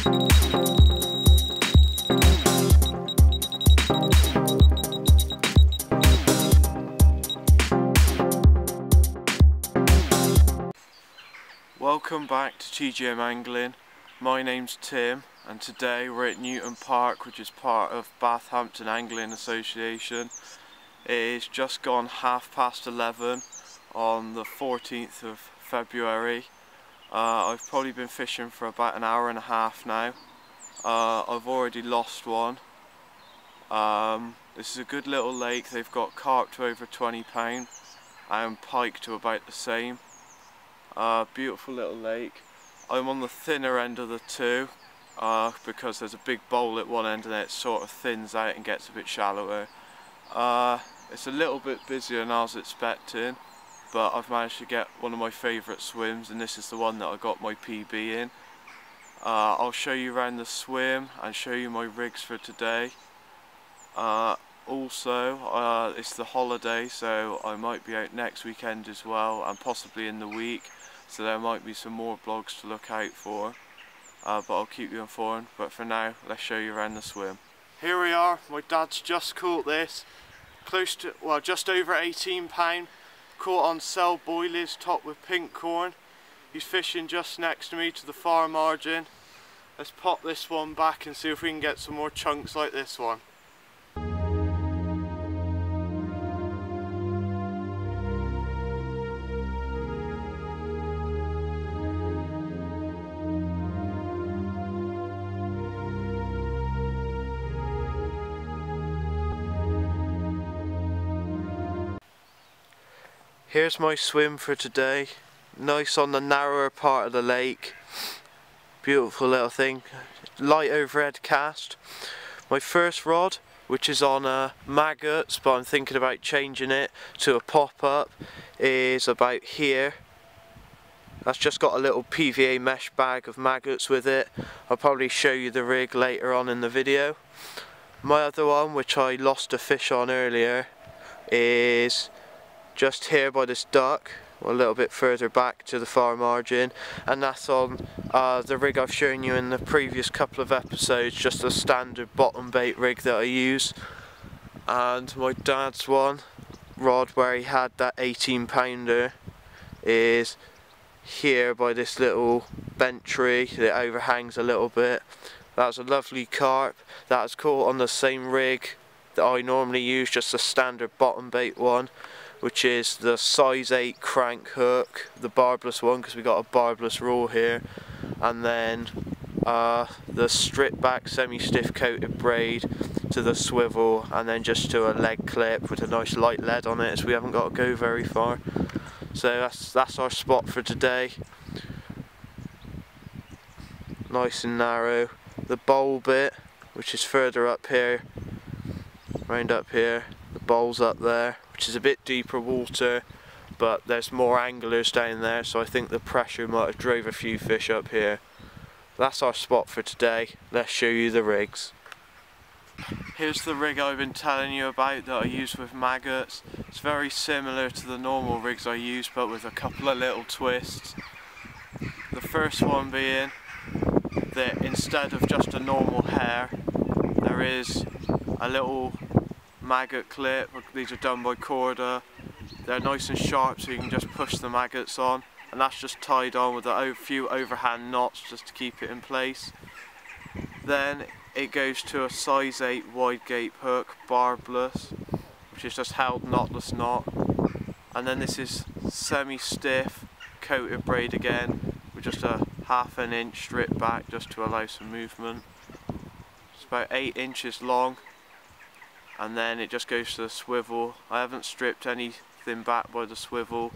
Welcome back to TJM Angling. My name's Tim and today we're at Newton Park, which is part of Bathampton Angling Association. It is just gone 11:30 on the 14th of February. I've probably been fishing for about an hour and a half now. I've already lost one. This is a good little lake. They've got carp to over £20 and pike to about the same. Beautiful little lake. I'm on the thinner end of the two because there's a big bowl at one end and it sort of thins out and gets a bit shallower. It's a little bit busier than I was expecting, but I've managed to get one of my favourite swims, and this is the one that I got my PB in. I'll show you around the swim and show you my rigs for today. Also, it's the holiday, so I might be out next weekend as well, and possibly in the week, so there might be some more vlogs to look out for, but I'll keep you informed. But for now, let's show you around the swim. Here we are. My dad's just caught this, close to, well, just over £18, caught on cell boilies topped with pink corn. He's fishing just next to me to the far margin. Let's pop this one back and see if we can get some more chunks like this one. Here's my swim for today. Nice on the narrower part of the lake. Beautiful little thing. Light overhead cast. My first rod, which is on maggots, but I'm thinking about changing it to a pop-up, is about here. That's just got a little PVA mesh bag of maggots with it. I'll probably show you the rig later on in the video. My other one, which I lost a fish on earlier, is just here by this duck, a little bit further back to the far margin, and that's on the rig I've shown you in the previous couple of episodes, just a standard bottom bait rig that I use. And my dad's one rod, where he had that 18-pounder, is here by this little bent tree that overhangs a little bit. That's a lovely carp that is caught on the same rig that I normally use, just a standard bottom bait one, which is the size 8 crank hook, the barbless one, because we got a barbless rule here, and then the stripped back semi-stiff coated braid to the swivel, and then just to a leg clip with a nice light lead on it, so we haven't got to go very far. So that's our spot for today. Nice and narrow. The bowl bit, which is further up here, round up here, the bowl's up there, which is a bit deeper water, but there's more anglers down there, so I think the pressure might have drove a few fish up here. That's our spot for today. Let's show you the rigs. Here's the rig I've been telling you about that I use with maggots. It's very similar to the normal rigs I use, but with a couple of little twists. The first one being that instead of just a normal hair, there is a little maggot clip. These are done by Corda. They're nice and sharp, so you can just push the maggots on, and that's just tied on with a few overhand knots just to keep it in place. Then it goes to a size 8 wide gape hook, barbless, which is just held knotless knot, and then this is semi-stiff coated braid again with just a ½ inch strip back just to allow some movement. It's about 8 inches long, and then it just goes to the swivel. I haven't stripped anything back by the swivel,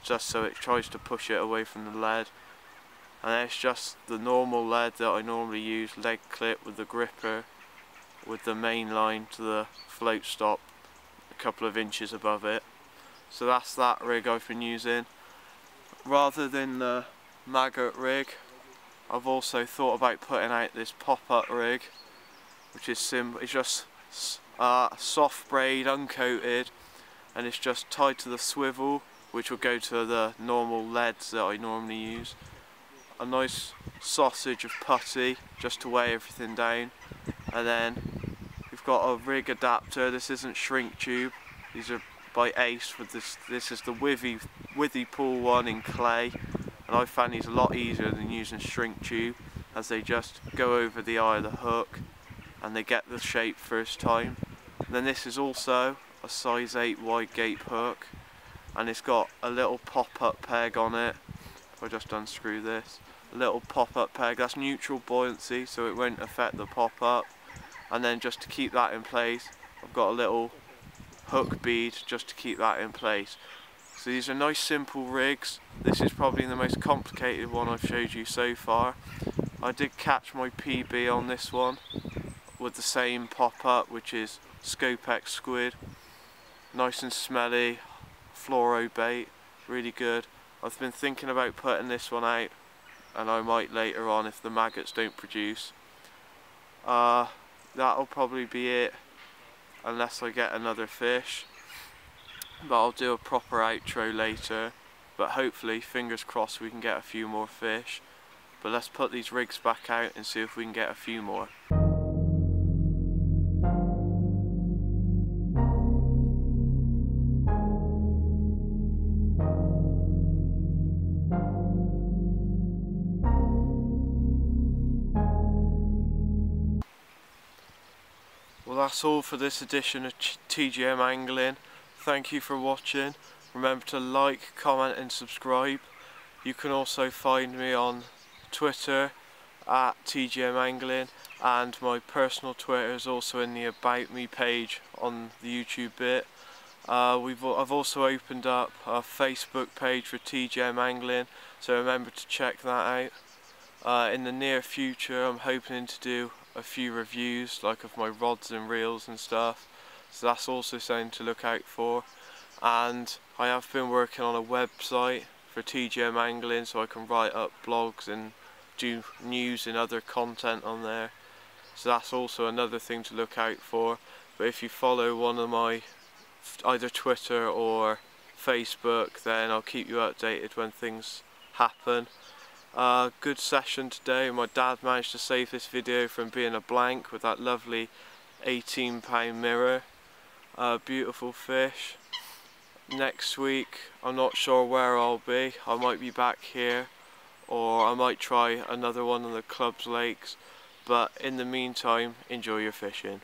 just so it tries to push it away from the lead. And then it's just the normal lead that I normally use, leg clip with the gripper, with the main line to the float stop a couple of inches above it. So that's that rig I've been using. Rather than the maggot rig, I've also thought about putting out this pop-up rig, which is simple. It's just soft braid, uncoated, and it's just tied to the swivel, which will go to the normal leads that I normally use. a nice sausage of putty just to weigh everything down, and then we've got a rig adapter. This isn't shrink tube, these are by Ace with this is the withy pool one in clay, and I found these a lot easier than using shrink tube, as they just go over the eye of the hook and they get the shape first time. And then this is also a size 8 wide gape hook, and it's got a little pop-up peg on it. If I just unscrew this, a little pop-up peg, that's neutral buoyancy, so it won't affect the pop-up. And then just to keep that in place, I've got a little hook bead just to keep that in place. So these are nice simple rigs. This is probably the most complicated one I've showed you so far. I did catch my PB on this one with the same pop-up, which is Scopex squid. Nice and smelly, fluoro bait, really good. I've been thinking about putting this one out, and I might later on if the maggots don't produce. That'll probably be it, unless I get another fish. But I'll do a proper outro later, but hopefully, fingers crossed, we can get a few more fish. But let's put these rigs back out and see if we can get a few more. Well, that's all for this edition of TJM Angling. Thank you for watching. Remember to like, comment and subscribe. You can also find me on Twitter at TJM Angling, and my personal Twitter is also in the About Me page on the YouTube bit. I've also opened up a Facebook page for TJM Angling, so remember to check that out. In the near future, I'm hoping to do a few reviews, like of my rods and reels and stuff, so that's also something to look out for. And I have been working on a website for TJM Angling, so I can write up blogs and do news and other content on there, so that's also another thing to look out for. But if you follow one of my either Twitter or Facebook, then I'll keep you updated when things happen. Good session today. My dad managed to save this video from being a blank with that lovely 18-pound mirror. Beautiful fish. Next week I'm not sure where I'll be. I might be back here, or I might try another one of the club's lakes, but in the meantime, enjoy your fishing.